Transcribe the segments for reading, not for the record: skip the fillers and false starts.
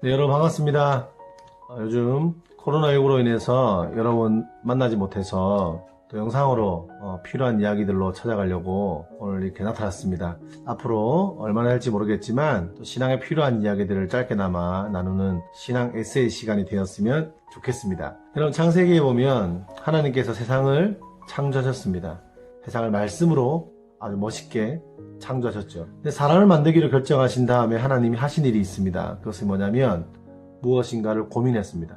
네, 여러분 반갑습니다. 요즘 코로나19로 인해서 여러분 만나지 못해서 또 영상으로 필요한 이야기들로 찾아가려고 오늘 이렇게 나타났습니다. 앞으로 얼마나 할지 모르겠지만 또 신앙에 필요한 이야기들을 짧게나마 나누는 신앙 에세이 시간이 되었으면 좋겠습니다. 여러분 창세기에 보면 하나님께서 세상을 창조하셨습니다. 세상을 말씀으로 아주 멋있게 창조하셨죠. 근데 사람을 만들기로 결정하신 다음에 하나님이 하신 일이 있습니다. 그것이 뭐냐면 무엇인가를 고민했습니다.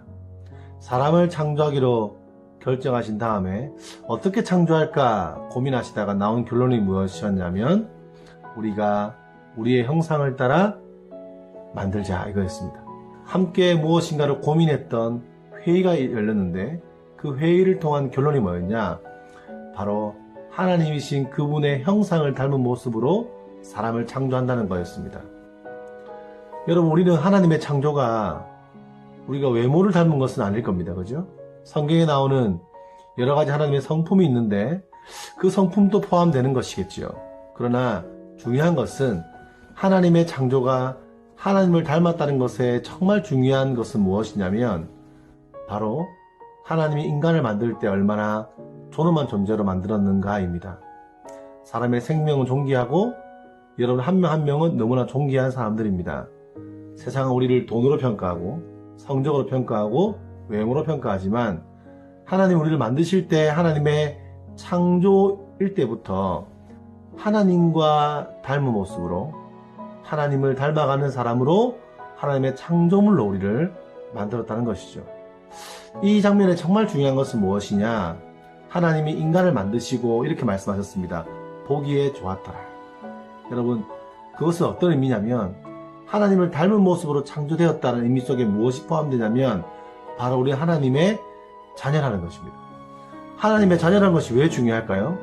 사람을 창조하기로 결정하신 다음에 어떻게 창조할까 고민하시다가 나온 결론이 무엇이었냐면 우리가 우리의 형상을 따라 만들자 이거였습니다. 함께 무엇인가를 고민했던 회의가 열렸는데 그 회의를 통한 결론이 뭐였냐? 바로 하나님이신 그분의 형상을 닮은 모습으로 사람을 창조한다는 거였습니다. 여러분 우리는 하나님의 창조가 우리가 외모를 닮은 것은 아닐 겁니다. 그죠? 성경에 나오는 여러 가지 하나님의 성품이 있는데 그 성품도 포함되는 것이겠죠. 그러나 중요한 것은 하나님의 창조가 하나님을 닮았다는 것에 정말 중요한 것은 무엇이냐면 바로 하나님이 인간을 만들 때 얼마나 존엄한 존재로 만들었는가입니다. 사람의 생명은 존귀하고 여러분 한 명 한 명은 너무나 존귀한 사람들입니다. 세상은 우리를 돈으로 평가하고 성적으로 평가하고 외모로 평가하지만 하나님 우리를 만드실 때 하나님의 창조일 때부터 하나님과 닮은 모습으로 하나님을 닮아가는 사람으로 하나님의 창조물로 우리를 만들었다는 것이죠. 이 장면에 정말 중요한 것은 무엇이냐? 하나님이 인간을 만드시고 이렇게 말씀하셨습니다. 보기에 좋았더라. 여러분 그것은 어떤 의미냐면 하나님을 닮은 모습으로 창조되었다는 의미 속에 무엇이 포함되냐면 바로 우리 하나님의 자녀라는 것입니다. 하나님의 자녀라는 것이 왜 중요할까요?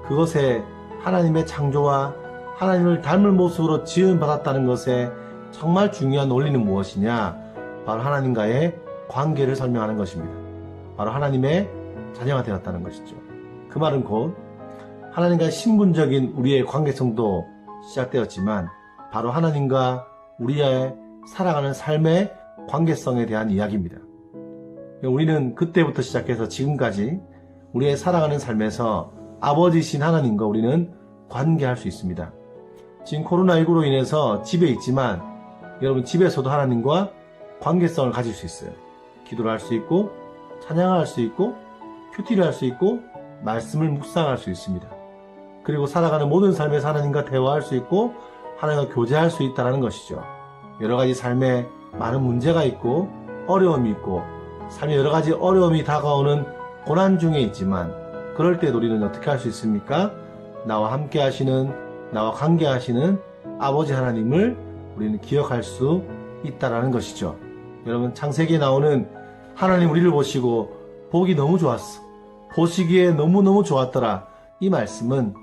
그것에 하나님의 창조와 하나님을 닮은 모습으로 지음받았다는 것에 정말 중요한 원리는 무엇이냐? 바로 하나님과의 관계를 설명하는 것입니다. 바로 하나님의 자녀가 되었다는 것이죠. 그 말은 곧 하나님과 신분적인 우리의 관계성도 시작되었지만 바로 하나님과 우리의 살아가는 삶의 관계성에 대한 이야기입니다. 우리는 그때부터 시작해서 지금까지 우리의 살아가는 삶에서 아버지신 하나님과 우리는 관계할 수 있습니다. 지금 코로나19로 인해서 집에 있지만 여러분 집에서도 하나님과 관계성을 가질 수 있어요. 기도를 할 수 있고 찬양을 할 수 있고 큐티를 할 수 있고 말씀을 묵상할 수 있습니다. 그리고 살아가는 모든 삶에서 하나님과 대화할 수 있고 하나님과 교제할 수 있다는 것이죠. 여러 가지 삶에 많은 문제가 있고 어려움이 있고 삶에 여러 가지 어려움이 다가오는 고난 중에 있지만 그럴 때 우리는 어떻게 할 수 있습니까? 나와 함께 하시는 나와 관계하시는 아버지 하나님을 우리는 기억할 수 있다는 것이죠. 여러분 창세기에 나오는 하나님 우리를 보시고 보기 너무 좋았어. 보시기에 너무너무 좋았더라. 이 말씀은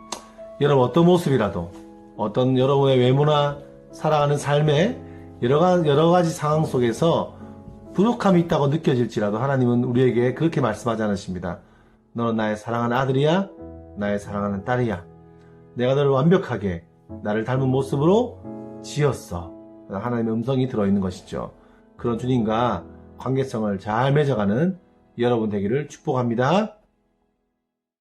여러분 어떤 모습이라도 어떤 여러분의 외모나 살아가는 삶의 여러 가지 상황 속에서 부족함이 있다고 느껴질지라도 하나님은 우리에게 그렇게 말씀하지 않으십니다. 너는 나의 사랑하는 아들이야. 나의 사랑하는 딸이야. 내가 너를 완벽하게 나를 닮은 모습으로 지었어. 하나님의 음성이 들어있는 것이죠. 그런 주님과 관계성을 잘 맺어가는 여러분 되기를 축복합니다.